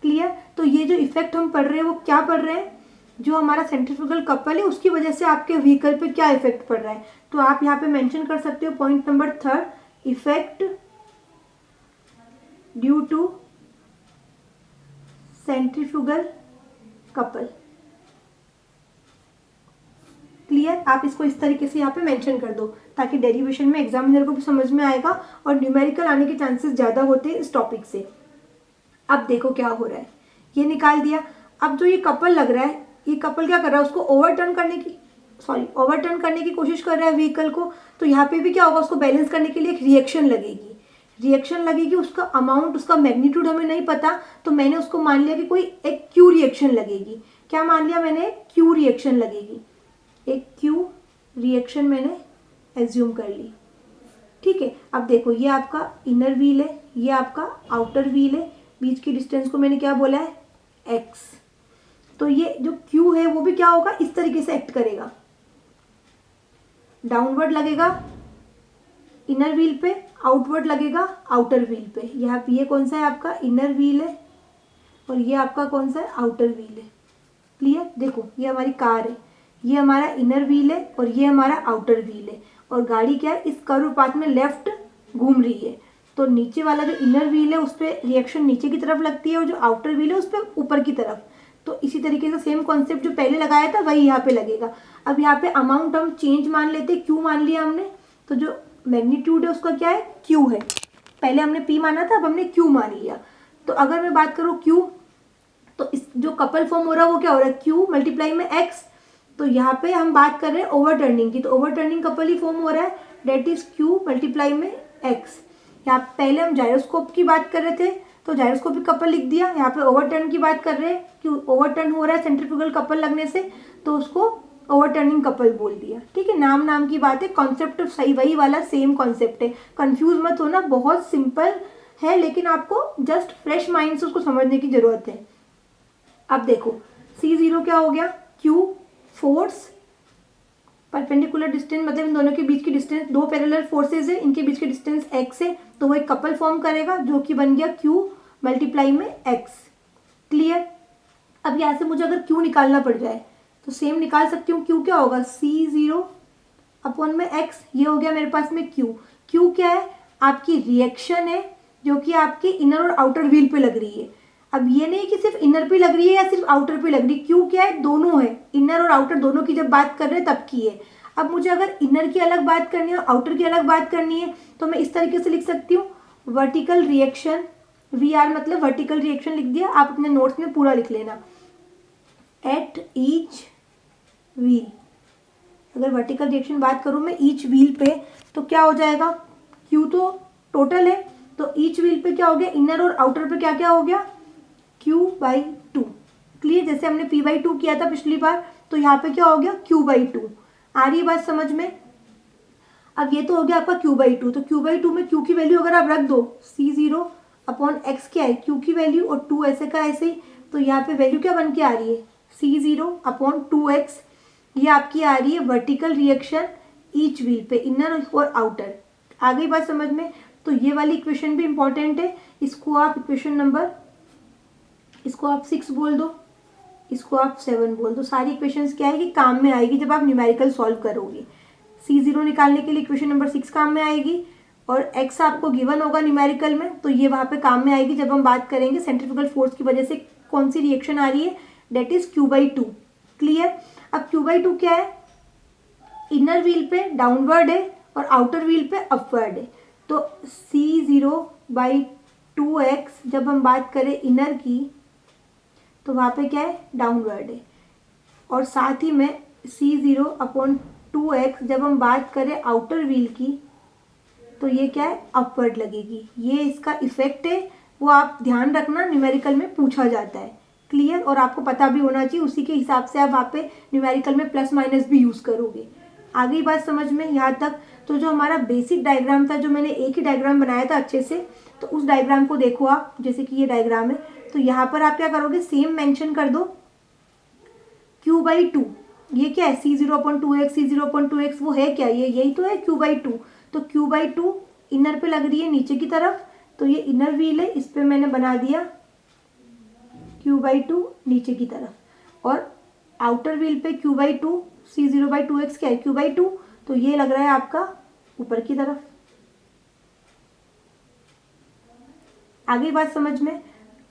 Speaker 1: क्लियर, तो ये जो इफेक्ट हम पढ़ रहे हैं वो क्या पढ़ रहे हैं, जो हमारा सेंट्रीफ्यूगल कपल है उसकी वजह से आपके व्हीकल पे क्या इफेक्ट पड़ रहा है। तो आप यहाँ पे मेंशन कर सकते हो point number 3, effect due to centrifugal couple. Clear, आप इसको इस तरीके से यहाँ पे मेंशन कर दो ताकि डेरिवेशन में एग्जामिनर को भी समझ में आएगा और न्यूमेरिकल आने के चांसेस ज़्यादा होते हैं इस टॉपिक से। अब देखो क्या हो रहा है, ये निकाल दिया। अब जो ये कपल लग रहा है, ये कपल क्या कर रहा है, उसको ओवरटर्न करने की कोशिश कर रहा है व्हीकल को। तो यहाँ पे भी क्या होगा, उसको बैलेंस करने के लिए एक रिएक्शन लगेगी। उसका अमाउंट, उसका मैग्नीट्यूड हमें नहीं पता, तो मैंने उसको मान लिया कि कोई एक Q रिएक्शन लगेगी। क्या मान लिया मैंने, Q रिएक्शन लगेगी, एक Q रिएक्शन मैंने एज्यूम कर ली। ठीक है, अब देखो ये आपका इनर व्हील है, ये आपका आउटर व्हील है, बीच की डिस्टेंस को मैंने क्या बोला है, X। तो ये जो Q है वो भी क्या होगा, इस तरीके से एक्ट करेगा, डाउनवर्ड लगेगा इनर व्हील पे, आउटवर्ड लगेगा आउटर व्हील पे। यहाँ पे ये कौन सा है आपका इनर व्हील है और ये आपका कौन सा है, आउटर व्हील है। क्लियर, देखो ये हमारी कार है, ये हमारा इनर व्हील है और ये हमारा आउटर व्हील है। और गाड़ी क्या है, इस कर्व पाथ में लेफ्ट घूम रही है। तो नीचे वाला जो इनर व्हील है उस पर रिएक्शन नीचे की तरफ लगती है और जो आउटर व्हील है उस पर ऊपर की तरफ। तो इसी तरीके से सेम कॉन्सेप्ट जो पहले लगाया था वही यहाँ पे लगेगा। अब यहाँ पे अमाउंट हम चेंज मान लेते, Q मान लिया हमने। तो जो मैग्नीट्यूड है उसका क्या है, Q है। पहले हमने P माना था, अब हमने Q मान लिया। तो अगर मैं बात करूँ Q, तो इस जो कपल फॉर्म हो रहा है वो क्या हो रहा है, Q मल्टीप्लाई में X। तो यहाँ पे हम बात कर रहे हैं ओवरटर्निंग की, तो ओवरटर्निंग कपल ही फॉर्म हो रहा है, डेट इज Q मल्टीप्लाई में X। यहाँ पहले हम जायरोस्कोप की बात कर रहे थे तो जायरोस्कोपिक कपल लिख दिया। यहाँ पे ओवरटर्न की बात कर रहे हैं कि ओवरटर्न हो रहा है सेंट्रीफ्यूगल कपल लगने से, तो उसको ओवरटर्निंग कपल बोल दिया। ठीक है, नाम की बात है, कॉन्सेप्ट सही वही वाला सेम कॉन्सेप्ट है, कंफ्यूज मत होना, बहुत सिंपल है, लेकिन आपको जस्ट फ्रेश माइंड से उसको समझने की जरूरत है। अब देखो C0 क्या हो गया, Q फोर्स, परपेंडिकुलर डिस्टेंस मतलब इन दोनों के बीच की डिस्टेंस, दो पैरेलल फोर्सेज है, इनके बीच की डिस्टेंस X है, तो वो एक कपल फॉर्म करेगा जो कि बन गया Q मल्टीप्लाई में X। क्लियर, अब यहाँ से मुझे अगर Q निकालना पड़ जाए तो सेम निकाल सकती हूँ। Q क्या होगा, C0 अपॉन में X, ये हो गया मेरे पास में Q। Q क्या है, आपकी रिएक्शन है जो कि आपके इनर और आउटर व्हील पे लग रही है। अब ये नहीं कि सिर्फ इनर पे लग रही है या सिर्फ आउटर पे लग रही है, Q क्या है, दोनों है, इनर और आउटर दोनों की जब बात कर रहे हैं तब की है। अब मुझे अगर इनर की अलग बात करनी है और आउटर की अलग बात करनी है तो मैं इस तरीके से लिख सकती हूँ, वर्टिकल रिएक्शन, VR मतलब वर्टिकल रिएक्शन लिख दिया, आप अपने नोट्स में पूरा लिख लेना, एट ईच व्हील। अगर वर्टिकल रिएक्शन बात करूँ मैं ईच व्हील पे तो क्या हो जाएगा, Q तो टोटल है, तो ईच व्हील पे क्या हो गया, इनर और आउटर पे क्या क्या हो गया, Q/2। क्लियर, जैसे हमने P/2 किया था पिछली बार, तो यहाँ पे क्या हो गया q/2। आ रही है बात समझ में। अब ये तो हो गया आपका q/2, तो q/2 में q की वैल्यू अगर आप रख दो C0/x क्या है q की वैल्यू, और 2 ऐसे का ऐसे ही, तो यहाँ पे वैल्यू क्या बन के आ रही है C0/2x। ये आपकी आ रही है वर्टिकल रिएक्शन ईच व्हील पे, इनर और आउटर। आ गई बात समझ में। तो ये वाली इक्वेशन भी इंपॉर्टेंट है, इसको आप इक्वेशन नंबर, इसको आप 6 बोल दो, इसको आप 7 बोल दो। सारी इक्वेशंस क्या है कि काम में आएगी जब आप न्यूमेरिकल सॉल्व करोगे। C0 निकालने के लिए इक्वेशन नंबर 6 काम में आएगी, और x आपको गिवन होगा न्यूमेरिकल में, तो ये वहाँ पे काम में आएगी जब हम बात करेंगे सेंट्रीफ्यूगल फोर्स की वजह से कौन सी रिएक्शन आ रही है, डेट इज q/2। क्लियर। अब q/2 क्या है, इनर व्हील पे डाउनवर्ड है और आउटर व्हील पे अपवर्ड है। तो C0/2x जब हम बात करें इनर की तो वहाँ पे क्या है डाउनवर्ड है, और साथ ही में C0/2x जब हम बात करें आउटर व्हील की तो ये क्या है अपवर्ड लगेगी। ये इसका इफेक्ट है, वो आप ध्यान रखना, न्यूमेरिकल में पूछा जाता है। क्लियर। और आपको पता भी होना चाहिए, उसी के हिसाब से आप वहाँ पे न्यूमेरिकल में प्लस माइनस भी यूज़ करोगे। आ गई बात समझ में यहाँ तक। तो जो हमारा बेसिक डायग्राम था, जो मैंने एक ही डायग्राम बनाया था अच्छे से, तो उस डायग्राम को देखो आप, जैसे कि ये डायग्राम है, तो यहाँ पर आप क्या करोगे, सेम मेंशन कर दो q/2। ये क्या है C0/2x, C0/2x वो है क्या, ये यही तो है q/2। तो q/2 इनर पे लग रही है नीचे की तरफ, तो ये इनर व्हील है, इस पे मैंने बना दिया q/2 नीचे की तरफ, और आउटर व्हील पे q/2, C0/2x क्या है q/2, तो ये लग रहा है आपका ऊपर की तरफ। आगे बात समझ में।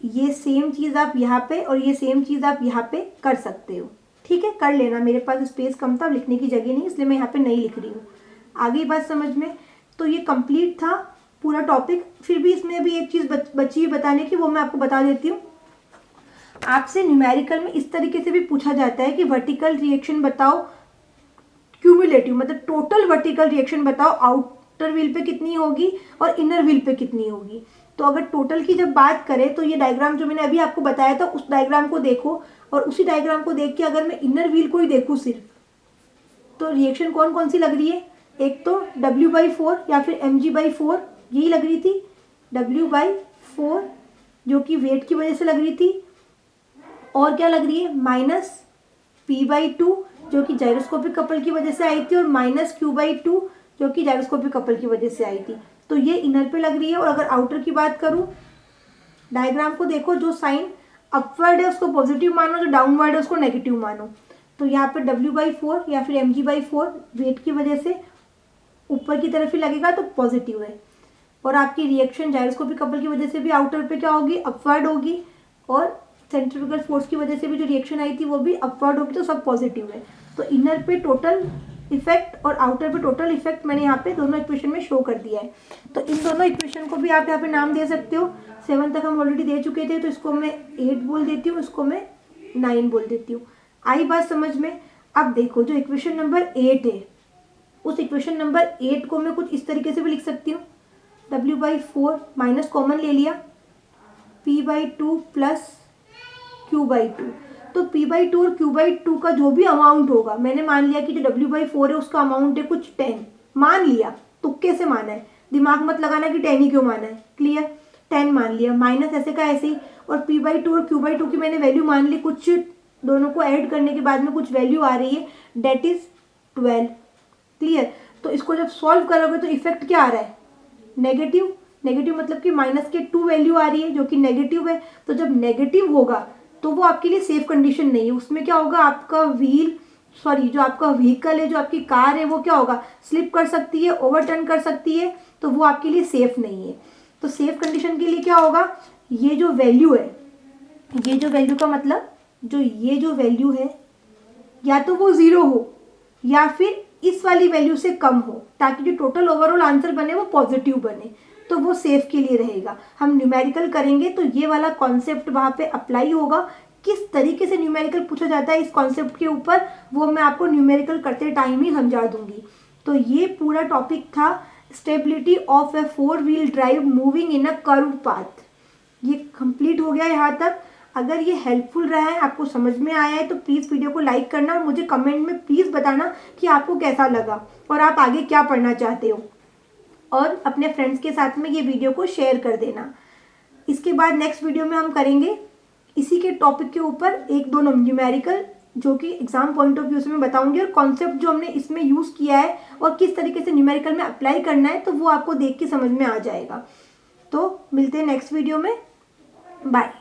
Speaker 1: ये सेम चीज़ आप यहाँ पे और ये सेम चीज़ आप यहाँ पे कर सकते हो। ठीक है, कर लेना, मेरे पास स्पेस कम था, लिखने की जगह नहीं, इसलिए मैं यहाँ पे नहीं लिख रही हूँ। आगे बात समझ में। तो ये कंप्लीट था पूरा टॉपिक। फिर भी इसमें भी एक चीज़ बची है बताने की, वो मैं आपको बता देती हूँ। आपसे न्यूमेरिकल में इस तरीके से भी पूछा जाता है कि वर्टिकल रिएक्शन बताओ, क्यूमुलेटिव मतलब टोटल वर्टिकल रिएक्शन बताओ, आउटर व्हील पे कितनी होगी और इनर व्हील पे कितनी होगी। तो अगर टोटल की जब बात करें तो ये डायग्राम जो मैंने अभी आपको बताया था, उस डायग्राम को देखो, और उसी डायग्राम को देख के अगर मैं इनर व्हील को ही देखूँ सिर्फ, तो रिएक्शन कौन कौन सी लग रही है, एक तो W/4 या फिर mg/4 यही लग रही थी, W/4 जो कि वेट की वजह से लग रही थी, और क्या लग रही है -P/2 जो कि जाइरोस्कोपिक कपल की वजह से आई थी, और -Q/2 जो कि जाइरोस्कोपिक कपल की वजह से आई थी। तो ये इनर पे लग रही है। और अगर आउटर की बात करूं, डायग्राम को देखो, जो साइन अपवर्ड है उसको पॉजिटिव मानो, जो डाउनवर्ड है उसको नेगेटिव मानो। तो यहाँ पे W/4 या फिर mg/4 वेट की वजह से ऊपर की तरफ ही लगेगा, तो पॉजिटिव है। और आपकी रिएक्शन जाइरोस्कोपिक कपल की वजह से भी आउटर पे क्या होगी, अपवर्ड होगी, और सेंट्रीफ्यूगल फोर्स की वजह से भी जो रिएक्शन आई थी वो भी अपवर्ड होगी, तो सब पॉजिटिव है। तो इनर पे टोटल इफेक्ट और आउटर पे टोटल इफेक्ट मैंने यहाँ पे दोनों इक्वेशन में शो कर दिया है। तो इन दोनों इक्वेशन को भी आप यहाँ पे नाम दे सकते हो। 7 तक हम ऑलरेडी दे चुके थे, तो इसको मैं 8 बोल देती हूँ, इसको मैं 9 बोल देती हूँ। आई बात समझ में। अब देखो जो इक्वेशन नंबर 8 है, उस इक्वेशन नंबर 8 को मैं कुछ इस तरीके से भी लिख सकती हूँ, W/4 माइनस कॉमन ले लिया, P/2 प्लस Q/2। तो P/2 और Q/2 का जो भी अमाउंट होगा, मैंने मान लिया कि जो W/4 है उसका अमाउंट है कुछ 10, मान लिया, तुक्के से माना है, दिमाग मत लगाना कि 10 ही क्यों माना है। क्लियर, 10 मान लिया, माइनस ऐसे का ऐसे ही, और P/2 और Q/2 की मैंने वैल्यू मान ली, कुछ दोनों को ऐड करने के बाद में कुछ वैल्यू आ रही है, डेट इज 12। क्लियर। तो इसको जब सॉल्व करोगे तो इफेक्ट क्या आ रहा है, नेगेटिव। नेगेटिव मतलब कि माइनस के 2 वैल्यू आ रही है जो कि नेगेटिव है। तो जब नेगेटिव होगा तो वो आपके लिए सेफ कंडीशन नहीं है। उसमें क्या होगा, आपका जो आपका व्हीकल है, जो आपकी कार है, वो क्या होगा, स्लिप कर सकती है, ओवरटर्न कर सकती है, तो वो आपके लिए सेफ नहीं है। तो सेफ कंडीशन के लिए क्या होगा, ये जो वैल्यू है, ये जो वैल्यू का मतलब ये जो वैल्यू है, या तो वो 0 हो या फिर इस वाली वैल्यू से कम हो, ताकि जो टोटल ओवरऑल आंसर बने वो पॉजिटिव बने, तो वो सेफ के लिए रहेगा। हम न्यूमेरिकल करेंगे तो ये वाला कॉन्सेप्ट वहाँ पे अप्लाई होगा। किस तरीके से न्यूमेरिकल पूछा जाता है इस कॉन्सेप्ट के ऊपर, वो मैं आपको न्यूमेरिकल करते टाइम ही समझा दूंगी। तो ये पूरा टॉपिक था stability of A 4 wheel drive moving in a curve path. ये कंप्लीट हो गया यहाँ तक। अगर ये हेल्पफुल रहा है, आपको समझ में आया है, तो प्लीज़ वीडियो को लाइक करना और मुझे कमेंट में प्लीज़ बताना कि आपको कैसा लगा और आप आगे क्या पढ़ना चाहते हो, और अपने फ्रेंड्स के साथ में ये वीडियो को शेयर कर देना। इसके बाद नेक्स्ट वीडियो में हम करेंगे इसी के टॉपिक के ऊपर 1-2 न्यूमेरिकल, जो कि एग्जाम पॉइंट ऑफ व्यू से मैं बताऊंगी, और कॉन्सेप्ट जो हमने इसमें यूज़ किया है और किस तरीके से न्यूमेरिकल में अप्लाई करना है, तो वो आपको देख के समझ में आ जाएगा। तो मिलते हैं नेक्स्ट वीडियो में। बाय।